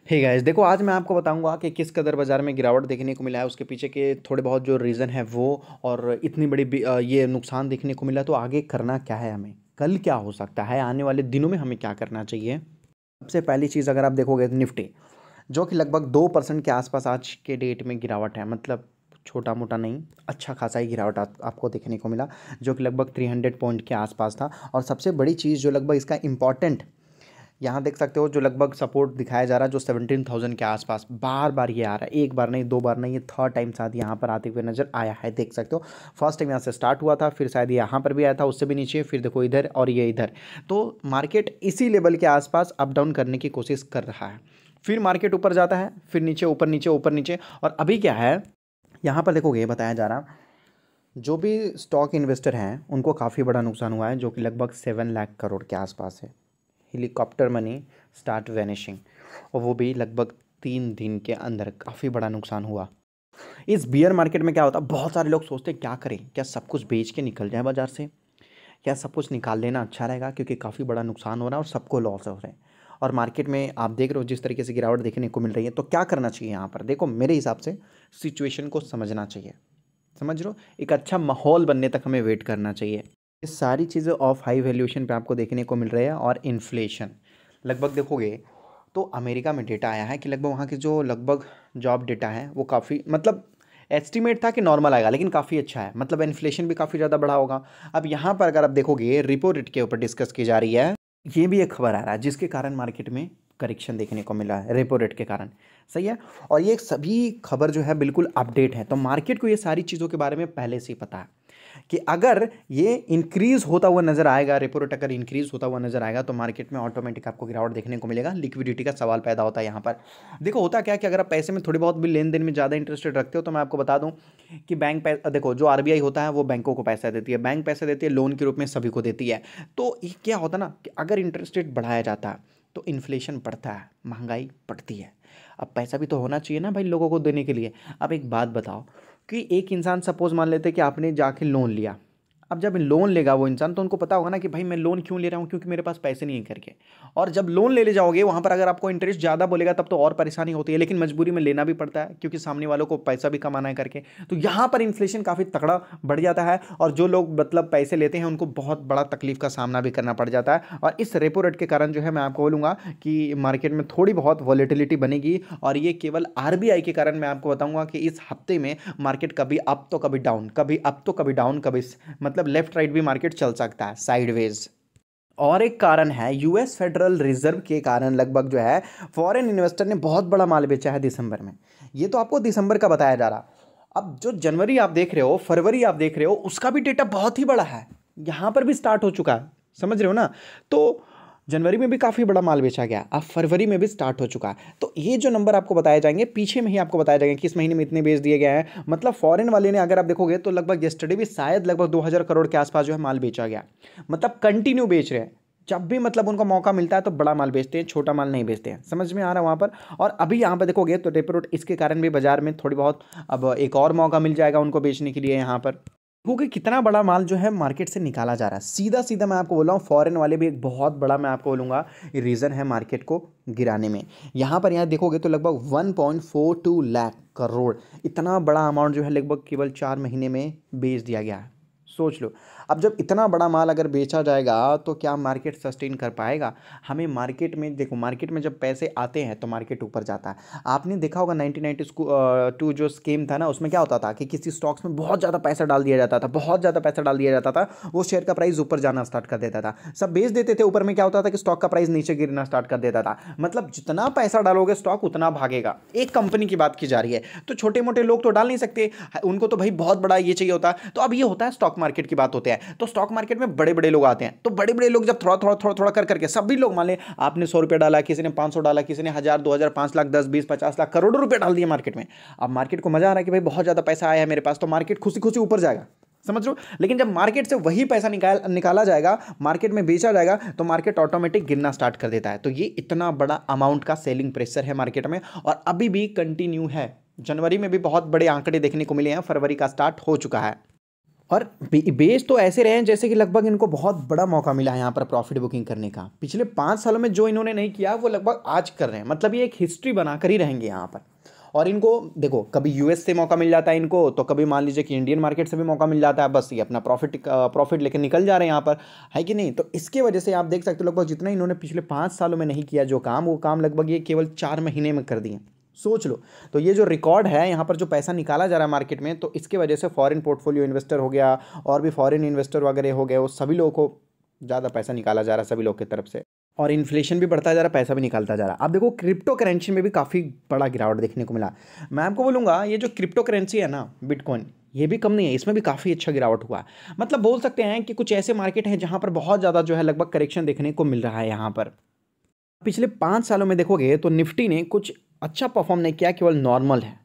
Hey guys, देखो आज मैं आपको बताऊंगा कि किस कदर बाजार में गिरावट देखने को मिला है। उसके पीछे के थोड़े बहुत जो रीज़न है वो, और इतनी बड़ी ये नुकसान देखने को मिला, तो आगे करना क्या है, हमें कल क्या हो सकता है, आने वाले दिनों में हमें क्या करना चाहिए। सबसे पहली चीज़ अगर आप देखोगे तो निफ्टी, जो कि लगभग 2% के आसपास आज के डेट में गिरावट है। मतलब छोटा मोटा नहीं, अच्छा खासा ही गिरावट आपको देखने को मिला, जो कि लगभग 300 पॉइंट के आसपास था। और सबसे बड़ी चीज़ जो लगभग इसका इम्पॉर्टेंट, यहाँ देख सकते हो जो लगभग सपोर्ट दिखाया जा रहा है, जो 17,000 के आसपास बार बार ये आ रहा है। एक बार नहीं, दो बार नहीं, ये थर्ड टाइम शायद यहाँ पर आते हुए नजर आया है। देख सकते हो फर्स्ट टाइम यहाँ से स्टार्ट हुआ था, फिर शायद यहाँ पर भी आया था, उससे भी नीचे, फिर देखो इधर और ये इधर। तो मार्केट इसी लेवल के आसपास अप डाउन करने की कोशिश कर रहा है। फिर मार्केट ऊपर जाता है, फिर नीचे, ऊपर नीचे, ऊपर नीचे। और अभी क्या है, यहाँ पर देखोगे बताया जा रहा, जो भी स्टॉक इन्वेस्टर हैं उनको काफ़ी बड़ा नुकसान हुआ है, जो कि लगभग 7 लाख करोड़ के आसपास है। हेलीकॉप्टर मनी स्टार्ट वैनिशिंग, और वो भी लगभग 3 दिन के अंदर काफ़ी बड़ा नुकसान हुआ। इस बियर मार्केट में क्या होता है, बहुत सारे लोग सोचते हैं क्या करें, क्या सब कुछ बेच के निकल जाए बाजार से, क्या सब कुछ निकाल लेना अच्छा रहेगा, क्योंकि काफ़ी बड़ा नुकसान हो रहा है और सबको लॉस हो रहा है। और मार्केट में आप देख रहे हो जिस तरीके से गिरावट देखने को मिल रही है, तो क्या करना चाहिए यहाँ पर। देखो मेरे हिसाब से सिचुएशन को समझना चाहिए, समझ रहे हो, एक अच्छा माहौल बनने तक हमें वेट करना चाहिए। ये सारी चीज़ें ऑफ हाई वैल्यूएशन पे आपको देखने को मिल रही है। और इन्फ्लेशन लगभग देखोगे तो अमेरिका में डेटा आया है कि लगभग वहाँ के जो लगभग जॉब डेटा है वो काफ़ी, मतलब एस्टिमेट था कि नॉर्मल आएगा, लेकिन काफ़ी अच्छा है। मतलब इन्फ्लेशन भी काफ़ी ज़्यादा बढ़ा होगा। अब यहाँ पर अगर आप देखोगे रिपो रेट के ऊपर डिस्कस की जा रही है, ये भी एक खबर आ रहा है जिसके कारण मार्केट में करेक्शन देखने को मिला है, रेपो रेट के कारण। सही है। और ये सभी खबर जो है बिल्कुल अपडेट है, तो मार्केट को ये सारी चीज़ों के बारे में पहले से ही पता है कि अगर ये इंक्रीज होता हुआ नजर आएगा, रेपो रेट अगर इंक्रीज होता हुआ नजर आएगा, तो मार्केट में ऑटोमेटिक आपको गिरावट देखने को मिलेगा। लिक्विडिटी का सवाल पैदा होता है यहाँ पर। देखो होता क्या कि अगर आप पैसे में थोड़ी बहुत भी लेन देन में ज़्यादा इंटरेस्टेड रखते हो, तो मैं आपको बता दूं कि देखो जो आरबीआई होता है वो बैंकों को पैसा देती है, बैंक पैसा देती है लोन के रूप में, सभी को देती है। तो ये क्या होता है ना कि अगर इंटरेस्ट रेट बढ़ाया जाता है तो इन्फ्लेशन बढ़ता है, महंगाई बढ़ती है। अब पैसा भी तो होना चाहिए ना भाई लोगों को देने के लिए। अब एक बात बताओ कि एक इंसान, सपोज मान लेते कि आपने जाके लोन लिया, अब जब लोन लेगा वो इंसान, तो उनको पता होगा ना कि भाई मैं लोन क्यों ले रहा हूँ, क्योंकि मेरे पास पैसे नहीं है करके। और जब लोन ले जाओगे वहाँ पर अगर आपको इंटरेस्ट ज़्यादा बोलेगा तब तो और परेशानी होती है, लेकिन मजबूरी में लेना भी पड़ता है क्योंकि सामने वालों को पैसा भी कमाना है करके। तो यहाँ पर इन्फ्लेशन काफ़ी तगड़ा बढ़ जाता है, और जो लोग मतलब पैसे लेते हैं उनको बहुत बड़ा तकलीफ का सामना भी करना पड़ जाता है। और इस रेपो रेट के कारण जो है मैं आपको बोलूँगा कि मार्केट में थोड़ी बहुत वॉलेटिलिटी बनेगी, और ये केवल आरबीआई के कारण। मैं आपको बताऊंगा कि इस हफ्ते में मार्केट कभी अप तो कभी डाउन, कभी अप तो कभी डाउन, कभी मतलब लेफ्ट राइट भी मार्केट चल सकता है, साइडवेज। और एक कारण है यूएस फेडरल रिजर्व के कारण, लगभग जो है फॉरेन इन्वेस्टर ने बहुत बड़ा माल बेचा है दिसंबर में। ये तो आपको दिसंबर का बताया जा रहा। अब जो जनवरी आप देख रहे हो, फरवरी आप देख रहे हो, उसका भी डेटा बहुत ही बड़ा है, यहां पर भी स्टार्ट हो चुका है, समझ रहे हो ना। तो जनवरी में भी काफ़ी बड़ा माल बेचा गया, अब फरवरी में भी स्टार्ट हो चुका है। तो ये जो नंबर आपको बताए जाएंगे पीछे में ही आपको बताया जाएंगे कि इस महीने में इतने बेच दिए गए हैं। मतलब फॉरेन वाले ने, अगर आप देखोगे तो लगभग यस्टरडे भी शायद लगभग 2,000 करोड़ के आसपास जो है माल बेचा गया। मतलब कंटिन्यू बेच रहे हैं, जब भी मतलब उनको मौका मिलता है तो बड़ा माल बेचते हैं, छोटा माल नहीं बेचते हैं। समझ में आ रहा है वहाँ पर। और अभी यहाँ पर देखोगे तो रेपो रेट इसके कारण भी बाजार में थोड़ी बहुत अब एक और मौका मिल जाएगा उनको बेचने के लिए। यहाँ पर देखोगे कितना बड़ा माल जो है मार्केट से निकाला जा रहा है। सीधा सीधा मैं आपको बोल रहा हूँ, फॉरेन वाले भी एक बहुत बड़ा, मैं आपको बोलूँगा, रीज़न है मार्केट को गिराने में। यहाँ देखोगे तो लगभग 1.42 लाख करोड़, इतना बड़ा अमाउंट जो है लगभग केवल 4 महीने में बेच दिया गया है। सोच लो, अब जब इतना बड़ा माल अगर बेचा जाएगा तो क्या मार्केट सस्टेन कर पाएगा। हमें मार्केट में देखो, मार्केट में जब पैसे आते हैं तो मार्केट ऊपर जाता है। आपने देखा होगा 1992 जो स्कीम था ना, उसमें क्या होता था कि किसी स्टॉक्स में बहुत ज़्यादा पैसा डाल दिया जाता था, बहुत ज़्यादा पैसा डाल दिया जाता था, वो शेयर का प्राइस ऊपर जाना स्टार्ट कर देता था, सब बेच देते थे। ऊपर में क्या होता था कि स्टॉक का प्राइस नीचे गिरना स्टार्ट कर देता था। मतलब जितना पैसा डालोगे स्टॉक उतना भागेगा। एक कंपनी की बात की जा रही है, तो छोटे मोटे लोग तो डाल नहीं सकते, उनको तो भाई बहुत बड़ा ये चाहिए होता है। तो अब ये होता है स्टॉक मार्केट की बात होती है, तो स्टॉक मार्केट में बड़े बड़े लोग आते हैं, तो बड़े बड़े लोग जब थोड़ा थोड़ा थोड़ा थोड़ा कर करके सभी लोग, मान लें आपने 100 रुपये डाला, किसी ने 500 डाला, किसी ने 1,000, 2,000, 5 लाख, 10, 20, 50 लाख, करोड़ों रुपए डाल दिए मार्केट में। अब मार्केट को मजा आ रहा है कि भाई बहुत ज्यादा पैसा आया है मेरे पास, तो मार्केट खुशी खुशी ऊपर जाएगा, समझ लो। लेकिन जब मार्केट से वही पैसा निकाला जाएगा, मार्केट में बेचा जाएगा, तो मार्केट ऑटोमेटिक गिरना स्टार्ट कर देता है। तो ये इतना बड़ा अमाउंट का सेलिंग प्रेशर है मार्केट में, और अभी भी कंटिन्यू है। जनवरी में भी बहुत बड़े आंकड़े देखने को मिले हैं, फरवरी का स्टार्ट हो चुका है। और बेच तो ऐसे रहे हैं जैसे कि लगभग इनको बहुत बड़ा मौका मिला है यहाँ पर प्रॉफिट बुकिंग करने का। पिछले 5 सालों में जो इन्होंने नहीं किया वो लगभग आज कर रहे हैं, मतलब ये एक हिस्ट्री बनाकर ही रहेंगे यहाँ पर। और इनको देखो, कभी यूएस से मौका मिल जाता है इनको, तो कभी मान लीजिए कि इंडियन मार्केट से भी मौका मिल जाता है, बस ये अपना प्रॉफिट लेकर निकल जा रहे हैं यहाँ पर, है कि नहीं। तो इसके वजह से आप देख सकते हो लगभग जितना इन्होंने पिछले 5 सालों में नहीं किया जो काम, वो काम लगभग ये केवल 4 महीने में कर दिए। सोच लो, तो ये जो रिकॉर्ड है यहाँ पर जो पैसा निकाला जा रहा है मार्केट में, तो इसके वजह से फॉरेन पोर्टफोलियो इन्वेस्टर हो गया और भी फॉरेन इन्वेस्टर वगैरह हो गए, वो सभी लोगों को ज़्यादा पैसा निकाला जा रहा है सभी लोग की तरफ से, और इन्फ्लेशन भी बढ़ता जा रहा है, पैसा भी निकालता जा रहा है। अब देखो क्रिप्टो करेंसी में भी काफ़ी बड़ा गिरावट देखने को मिला। मैं आपको बोलूँगा ये जो क्रिप्टो करेंसी है ना, बिटकॉइन, ये भी कम नहीं है, इसमें भी काफ़ी अच्छा गिरावट हुआ है। मतलब बोल सकते हैं कि कुछ ऐसे मार्केट हैं जहाँ पर बहुत ज़्यादा जो है लगभग करेक्शन देखने को मिल रहा है यहाँ पर। पिछले 5 सालों में देखोगे तो निफ्टी ने कुछ अच्छा परफॉर्म नहीं किया, केवल नॉर्मल है।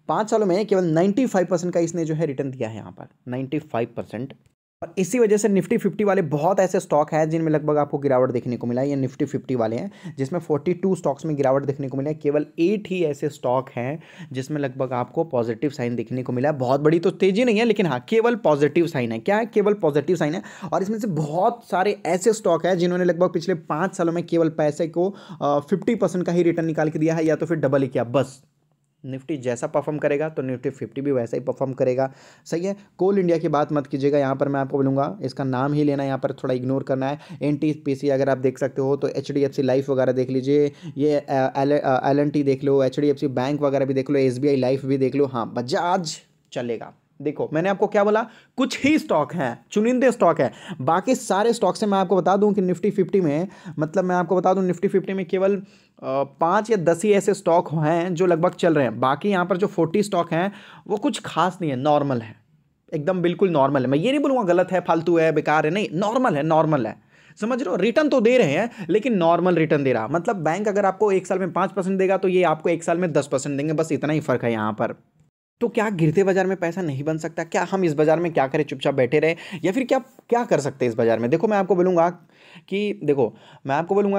5 सालों में केवल 95% का इसने जो है रिटर्न दिया है यहाँ पर, 95%। और इसी वजह से निफ्टी 50 वाले बहुत ऐसे स्टॉक हैं जिनमें लगभग आपको गिरावट देखने को मिला है। ये निफ्टी 50 वाले हैं जिसमें 42 स्टॉक्स में गिरावट देखने को मिला है। केवल 8 ही ऐसे स्टॉक हैं जिसमें लगभग आपको पॉजिटिव साइन देखने को मिला है। बहुत बड़ी तो तेजी नहीं है, लेकिन हाँ केवल पॉजिटिव साइन है। क्या है? केवल पॉजिटिव साइन है। और इसमें से बहुत सारे ऐसे स्टॉक हैं जिन्होंने लगभग पिछले 5 सालों में केवल पैसे को 50% का ही रिटर्न निकाल के दिया है, या तो फिर डबल ही किया। बस निफ्टी जैसा परफॉर्म करेगा तो निफ्टी 50 भी वैसा ही परफॉर्म करेगा। सही है। कोल इंडिया की बात मत कीजिएगा, यहाँ पर मैं आपको बोलूँगा इसका नाम ही लेना, यहाँ पर थोड़ा इग्नोर करना है। एनटीपीसी अगर आप देख सकते हो तो एचडीएफसी लाइफ वगैरह देख लीजिए, ये एलएनटी देख लो, एचडीएफसी बैंक वगैरह भी देख लो, एसबीआई लाइफ भी देख लो। हाँ, बजाज चलेगा। देखो मैंने आपको क्या बोला, कुछ ही स्टॉक हैं, चुनिंदे स्टॉक है। बाकी सारे स्टॉक से मैं आपको बता दूं कि निफ्टी 50 में, मतलब मैं आपको बता दूं निफ्टी 50 में केवल 5 या 10 ही ऐसे स्टॉक हैं जो लगभग चल रहे हैं। बाकी यहाँ पर जो 40 स्टॉक हैं वो कुछ खास नहीं है, नॉर्मल है, एकदम बिल्कुल नॉर्मल है। मैं ये नहीं बोलूँगा गलत है, फालतू है, बेकार है, नहीं, नॉर्मल है, नॉर्मल है। समझ रहे हो? रिटर्न तो दे रहे हैं लेकिन नॉर्मल रिटर्न दे रहा। मतलब बैंक अगर आपको 1 साल में 5% देगा तो ये आपको 1 साल में 10% देंगे, बस इतना ही फर्क है यहाँ पर। तो क्या गिरते बाजार में पैसा नहीं बन सकता? क्या हम इस बाजार में क्या करें, चुपचाप बैठे रहे, या फिर क्या क्या कर सकते हैं इस बाजार में? देखो मैं आपको बोलूँगा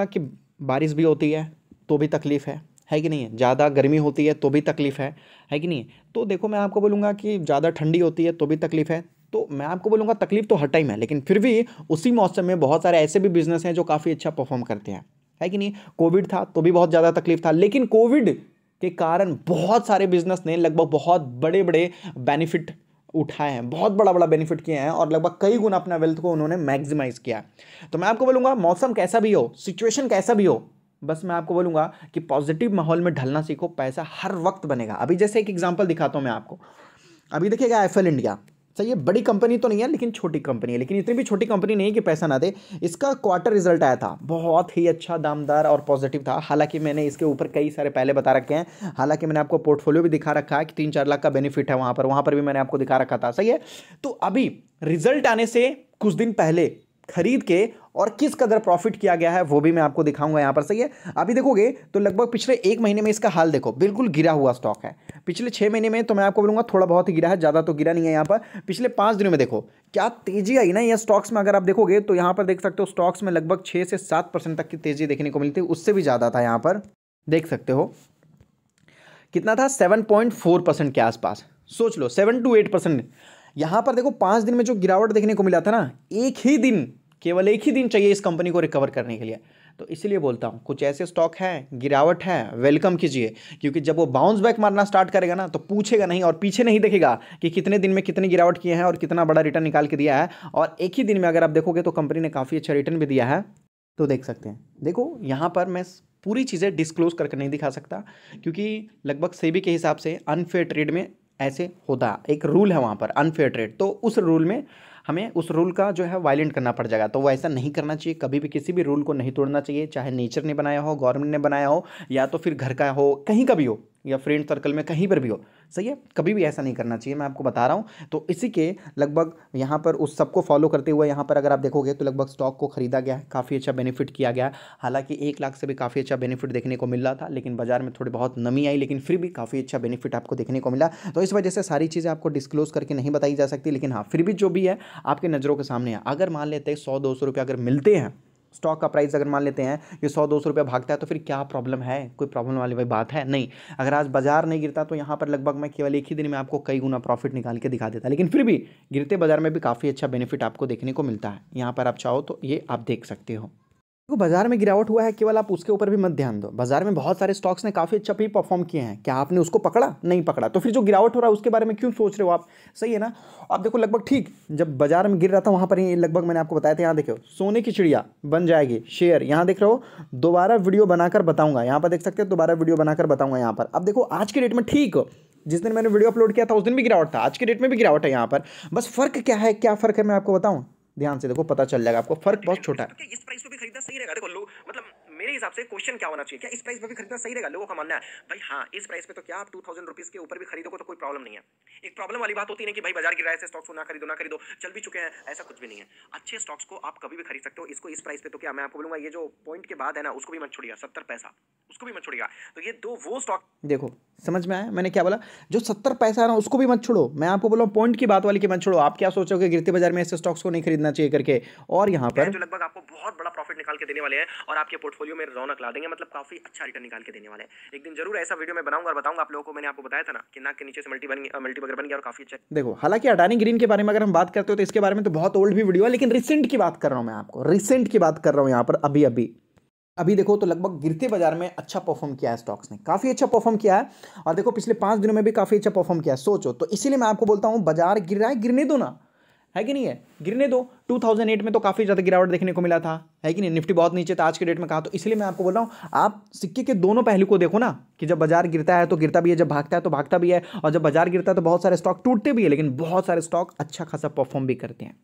कि बारिश भी होती है तो भी तकलीफ है कि नहीं है? ज़्यादा गर्मी होती है तो भी तकलीफ है कि नहीं है? तो देखो मैं आपको बोलूँगा कि ज़्यादा ठंडी होती है तो भी तकलीफ है। तो मैं आपको बोलूँगा तकलीफ तो हर टाइम है, लेकिन फिर भी उसी मौसम में बहुत सारे ऐसे भी बिजनेस हैं जो काफ़ी अच्छा परफॉर्म करते हैं, है कि नहीं? कोविड था तो भी बहुत ज़्यादा तकलीफ था, लेकिन कोविड के कारण बहुत सारे बिजनेस ने लगभग बहुत बड़े बड़े बेनिफिट उठाए हैं, बहुत बड़ा बड़ा बेनिफिट किए हैं, और लगभग कई गुना अपना वेल्थ को उन्होंने मैक्सिमाइज किया। तो मैं आपको बोलूँगा मौसम कैसा भी हो, सिचुएशन कैसा भी हो, बस मैं आपको बोलूँगा कि पॉजिटिव माहौल में ढलना सीखो, पैसा हर वक्त बनेगा। अभी जैसे एक एग्जांपल दिखाता हूँ मैं आपको। अभी देखिएगा एफएल इंडिया, सही है, बड़ी कंपनी तो नहीं है लेकिन छोटी कंपनी है, लेकिन इतनी भी छोटी कंपनी नहीं कि पैसा ना दे। इसका क्वार्टर रिजल्ट आया था, बहुत ही अच्छा, दामदार और पॉजिटिव था। हालांकि मैंने इसके ऊपर कई सारे पहले बता रखे हैं, हालांकि मैंने आपको पोर्टफोलियो भी दिखा रखा है कि 3-4 लाख का बेनिफिट है वहाँ पर भी मैंने आपको दिखा रखा था। सही है। तो अभी रिजल्ट आने से कुछ दिन पहले खरीद के और किस कदर प्रॉफिट किया गया है वो भी मैं आपको दिखाऊंगा यहाँ पर। सही है। अभी देखोगे तो लगभग पिछले 1 महीने में इसका हाल देखो, बिल्कुल गिरा हुआ स्टॉक है। पिछले 6 महीने में तो मैं आपको बोलूँगा थोड़ा बहुत ही गिरा है, ज़्यादा तो गिरा नहीं है। यहाँ पर पिछले 5 दिनों में देखो क्या तेजी आई ना ये स्टॉक्स में। अगर आप देखोगे तो यहाँ पर देख सकते हो स्टॉक्स में लगभग 6 से 7% तक की तेजी देखने को मिलती है, उससे भी ज़्यादा था। यहाँ पर देख सकते हो कितना था, 7.4% के आसपास। सोच लो 7 to 8%। यहाँ पर देखो 5 दिन में जो गिरावट देखने को मिला था ना, केवल एक ही दिन चाहिए इस कंपनी को रिकवर करने के लिए। तो इसलिए बोलता हूँ कुछ ऐसे स्टॉक हैं, गिरावट है, वेलकम कीजिए, क्योंकि जब वो बाउंस बैक मारना स्टार्ट करेगा ना तो पूछेगा नहीं और पीछे नहीं देखेगा कि कितने दिन में कितनी गिरावट किए हैं और कितना बड़ा रिटर्न निकाल के दिया है। और एक ही दिन में अगर आप देखोगे तो कंपनी ने काफ़ी अच्छा रिटर्न भी दिया है। तो देख सकते हैं, देखो यहाँ पर मैं पूरी चीज़ें डिस्क्लोज करके नहीं दिखा सकता, क्योंकि लगभग सेबी के हिसाब से अनफेयर ट्रेड में ऐसे होता, एक रूल है वहाँ पर, अनफेयर ट्रेड। तो उस रूल में हमें उस रूल का जो है वायलेंट करना पड़ जाएगा। तो वो ऐसा नहीं करना चाहिए, कभी भी किसी भी रूल को नहीं तोड़ना चाहिए, चाहे नेचर ने बनाया हो, गवर्नमेंट ने बनाया हो, या तो फिर घर का हो, कहीं का भी हो, या फ्रेंड सर्कल में कहीं पर भी हो। सही है। कभी भी ऐसा नहीं करना चाहिए, मैं आपको बता रहा हूँ। तो इसी के लगभग यहाँ पर उस सबको फॉलो करते हुए यहाँ पर अगर आप देखोगे तो लगभग स्टॉक को खरीदा गया है, काफ़ी अच्छा बेनिफिट किया गया। हालांकि 1 लाख से भी काफ़ी अच्छा बेनिफिट देखने को मिल रहा था, लेकिन बाजार में थोड़ी बहुत नमी आई, लेकिन फिर भी काफ़ी अच्छा बेनिफिट आपको देखने को मिला। तो इस वजह से सारी चीज़ें आपको डिस्क्लोज करके नहीं बताई जा सकती, लेकिन हाँ फिर भी जो भी है आपके नज़रों के सामने है। अगर मान लेते हैं 100-200 रुपये अगर मिलते हैं, स्टॉक का प्राइस अगर मान लेते हैं कि 100-200 रुपये भागता है तो फिर क्या प्रॉब्लम है? कोई प्रॉब्लम वाली भाई बात है नहीं। अगर आज बाजार नहीं गिरता तो यहाँ पर लगभग मैं केवल एक ही दिन में आपको कई गुना प्रॉफिट निकाल के दिखा देता, लेकिन फिर भी गिरते बाजार में भी काफ़ी अच्छा बेनिफिट आपको देखने को मिलता है। यहाँ पर आप चाहो तो ये आप देख सकते हो। देखो बाजार में गिरावट हुआ है, केवल आप उसके ऊपर भी मत ध्यान दो। बाजार में बहुत सारे स्टॉक्स ने काफ़ी अच्छा भी परफॉर्म किए हैं, क्या आपने उसको पकड़ा? नहीं पकड़ा, तो फिर जो गिरावट हो रहा है उसके बारे में क्यों सोच रहे हो आप? सही है ना। आप देखो लगभग ठीक जब बाजार में गिर रहा था वहाँ पर ही लगभग मैंने आपको बताया था, यहाँ देखो सोने की चिड़िया बन जाएगी शेयर, यहाँ देख रहे हो दोबारा वीडियो बनाकर बताऊंगा, यहाँ पर देख सकते हो दोबारा वीडियो बनाकर बताऊंगा। यहाँ पर अब देखो आज के डेट में ठीक जिस दिन मैंने वीडियो अपलोड किया था उस दिन भी गिरावट था, आज के डेट में भी गिरावट है यहाँ पर। बस फर्क क्या है, क्या फर्क है मैं आपको बताऊं, ध्यान से देखो पता चल जाएगा आपको, फर्क बहुत छोटा है। इस प्राइस पे भी खरीदना सही रहेगा? देखो लोग मतलब मेरे हिसाब से क्वेश्चन क्या होना चाहिए, क्या इस प्राइस पे भी खरीदना सही रहेगा? लोगों का मानना है भाई हाँ इस प्राइस पे तो क्या आप 2000 रुपीज के ऊपर भी खरीदोगे तो कोई प्रॉब्लम नहीं है। एक प्रॉब्लम वाली बात होती है कि भाई बाजार गिर रहा है ऐसे स्टॉक्स को ना खरीदो, चल भी चुके हैं, ऐसा कुछ भी नहीं है। अच्छे स्टॉक्स को आप कभी भी खरीद सकते हो। इसको इस प्राइस पे तो क्या मैं आपको बोलूंगा, ये जो पॉइंट के बाद है ना उसको भी मत छोड़िएगा, 70 पैसा उसको भी मत छोड़िएगा। तो ये दो वो स्टॉक देखो समझ में आया मैंने क्या बोला, जो 70 पैसा है ना उसको भी मत छोड़ो, मैं आपको बोला पॉइंट की बात वाली की मत छोड़ो। आप क्या सोचोगे गिरते बाजार में ऐसे स्टॉक्स को नहीं खरीदना चाहिए करके, और यहाँ पर जो लगभग आपको बहुत बड़ा प्रॉफिट निकाल के देने वाले हैं और आपके पोर्टफोलियो में रौनक ला देंगे, मतलब काफी अच्छा रिटर्न निकाल के देने वाले हैं। एक दिन जरूर ऐसा वीडियो मैं बनाऊंगा और बताऊंगा आप लोगों को। मैंने आपको बताया था ना कि नाक के नीचे से मल्टी बगर बन गया और काफी अच्छा। देखो हालांकि अडानी ग्रीन के बारे में अगर हम बात करते हो तो इसके बारे में तो बहुत ओल्ड भी वीडियो है, लेकिन रिसेंट की बात कर रहा हूं मैं आपको, रिसेंट की बात कर रहा हूं यहाँ पर। अभी देखो तो लगभग गिरते बाजार में अच्छा परफॉर्म किया है स्टॉक्स ने, काफ़ी अच्छा परफॉर्म किया है। और देखो पिछले 5 दिनों में भी काफ़ी अच्छा परफॉर्म किया है, सोचो। तो इसीलिए मैं आपको बोलता हूँ बाजार गिर रहा है, गिरने दो ना, है कि नहीं है, गिरने दो। 2008 में तो काफ़ी ज़्यादा गिरावट देखने को मिला था, है कि नहीं, निफ्टी बहुत नीचे था आज के डेट में कहा। तो इसलिए मैं आपको बोल रहा हूँ आप सिक्के के दोनों पहलू को देखो ना, कि जब बाजार गिरता है तो गिरता भी है, जब भागता है तो भागता भी है, और जब बाजार गिरता है तो बहुत सारे स्टॉक टूटते भी है, लेकिन बहुत सारे स्टॉक अच्छा खासा परफॉर्म भी करते हैं।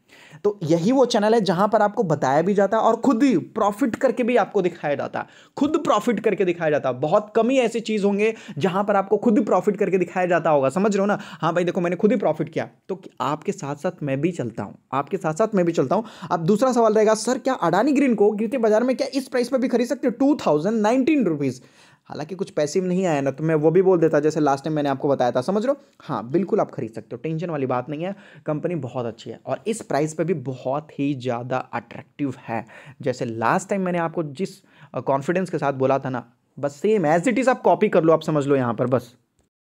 तो यही वो चैनल है जहां पर आपको बताया भी जाता है और खुद ही प्रॉफिट करके भी आपको दिखाया जाता है, खुद प्रॉफिट करके दिखाया जाता है। बहुत कम ही ऐसी चीज होंगे जहां पर आपको खुद ही प्रॉफिट करके दिखाया जाता होगा, समझ रहे हो ना। हाँ भाई देखो मैंने खुद ही प्रॉफिट किया, तो आपके साथ साथ मैं भी चलता हूं, आपके साथ साथ मैं भी चलता हूं। अब दूसरा सवाल रहेगा, सर क्या अडानी ग्रीन को गिरते बाजार में क्या इस प्राइस पर भी खरीद सकते हो 2019 रुपीज? हालांकि कुछ पैसिव नहीं आया ना, तो मैं वो भी बोल देता जैसे लास्ट टाइम मैंने आपको बताया था, समझ लो। हाँ बिल्कुल आप खरीद सकते हो, टेंशन वाली बात नहीं है, कंपनी बहुत अच्छी है और इस प्राइस पे भी बहुत ही ज़्यादा अट्रैक्टिव है। जैसे लास्ट टाइम मैंने आपको जिस कॉन्फिडेंस के साथ बोला था ना, बस सेम एज इट इज़ आप कॉपी कर लो, आप समझ लो यहाँ पर बस।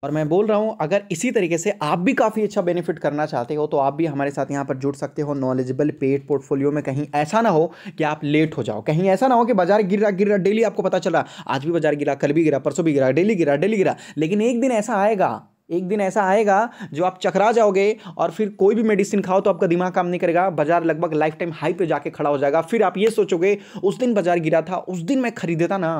और मैं बोल रहा हूँ अगर इसी तरीके से आप भी काफ़ी अच्छा बेनिफिट करना चाहते हो तो आप भी हमारे साथ यहाँ पर जुड़ सकते हो नॉलेजेबल पेड पोर्टफोलियो में। कहीं ऐसा ना हो कि आप लेट हो जाओ, कहीं ऐसा ना हो कि बाजार गिर रहा डेली आपको पता चल रहा, आज भी बाजार गिरा, कल भी गिरा, परसों भी गिरा, डेली गिरा, लेकिन एक दिन ऐसा आएगा, एक दिन ऐसा आएगा जो आप चकरा जाओगे और फिर कोई भी मेडिसिन खाओ तो आपका दिमाग काम नहीं करेगा, बाजार लगभग लाइफ टाइम हाई पे जाके खड़ा हो जाएगा। फिर आप ये सोचोगे उस दिन बाजार गिरा था, उस दिन मैं खरीदेता ना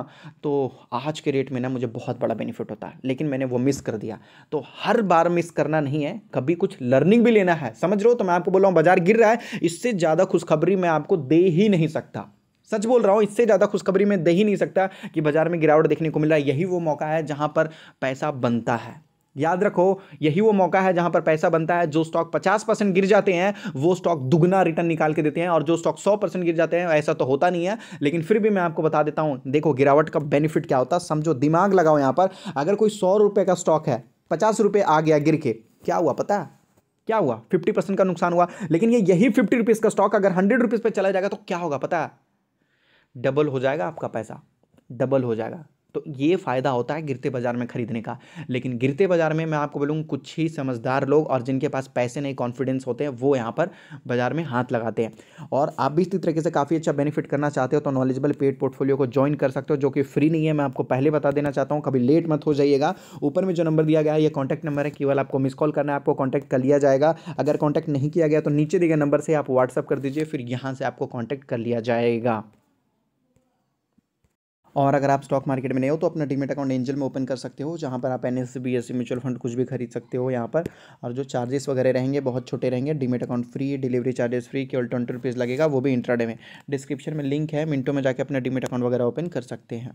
तो आज के रेट में ना मुझे बहुत बड़ा बेनिफिट होता है, लेकिन मैंने वो मिस कर दिया। तो हर बार मिस करना नहीं है, कभी कुछ लर्निंग भी लेना है, समझ रहे हो। तो मैं आपको बोल रहा हूँ बाजार गिर रहा है, इससे ज़्यादा खुशखबरी मैं आपको दे ही नहीं सकता, सच बोल रहा हूं, इससे ज़्यादा खुशखबरी मैं दे ही नहीं सकता कि बाजार में गिरावट देखने को मिल रहा है। यही वो मौका है जहां पर पैसा बनता है, याद रखो, यही वो मौका है जहां पर पैसा बनता है। जो स्टॉक 50% गिर जाते हैं वो स्टॉक दुगना रिटर्न निकाल के देते हैं, और जो स्टॉक 100% गिर जाते हैं ऐसा तो होता नहीं है, लेकिन फिर भी मैं आपको बता देता हूं। देखो गिरावट का बेनिफिट क्या होता है, समझो, दिमाग लगाओ यहां पर। अगर कोई 100 रुपए का स्टॉक है, 50 रुपए आ गया गिर के, क्या हुआ पता है? क्या हुआ? 50% का नुकसान हुआ। लेकिन यही 50 रुपीज का स्टॉक अगर 100 रुपीज पे चला जाएगा तो क्या होगा पता है? डबल हो जाएगा आपका पैसा, डबल हो जाएगा। तो ये फ़ायदा होता है गिरते बाजार में खरीदने का। लेकिन गिरते बाजार में मैं आपको बोलूँ कुछ ही समझदार लोग और जिनके पास पैसे नहीं, कॉन्फिडेंस होते हैं, वो यहाँ पर बाजार में हाथ लगाते हैं। और आप भी इसी तरीके से काफ़ी अच्छा बेनिफिट करना चाहते हो तो नॉलेजेबल पेड पोर्टफोलियो को ज्वाइन कर सकते हो, जो कि फ्री नहीं है। मैं आपको पहले बता देना चाहता हूँ, कभी लेट मत हो जाइएगा। ऊपर में जो नंबर दिया गया है ये कॉन्टैक्ट नंबर है, केवल आपको मिस कॉल करना है, आपको कॉन्टैक्ट कर लिया जाएगा। अगर कॉन्टैक्ट नहीं किया गया तो नीचे दिए गए नंबर से आप व्हाट्सअप कर दीजिए, फिर यहाँ से आपको कॉन्टैक्ट कर लिया जाएगा। और अगर आप स्टॉक मार्केट में नहीं हो तो अपना डीमेट अकाउंट एंजल में ओपन कर सकते हो, जहां पर आप एनएससी, बीएससी, म्यूचुअल फंड कुछ भी खरीद सकते हो यहाँ पर। और जो चार्जेस वगैरह रहेंगे बहुत छोटे रहेंगे। Demat account free, delivery charges free, केवल 20 रुपीज़ लगेगा, वो भी इंट्राडे में। डिस्क्रिप्शन में लिंक है, मिनटों में जाके अपना डीमेट अकाउंट वगैरह ओपन कर सकते हैं।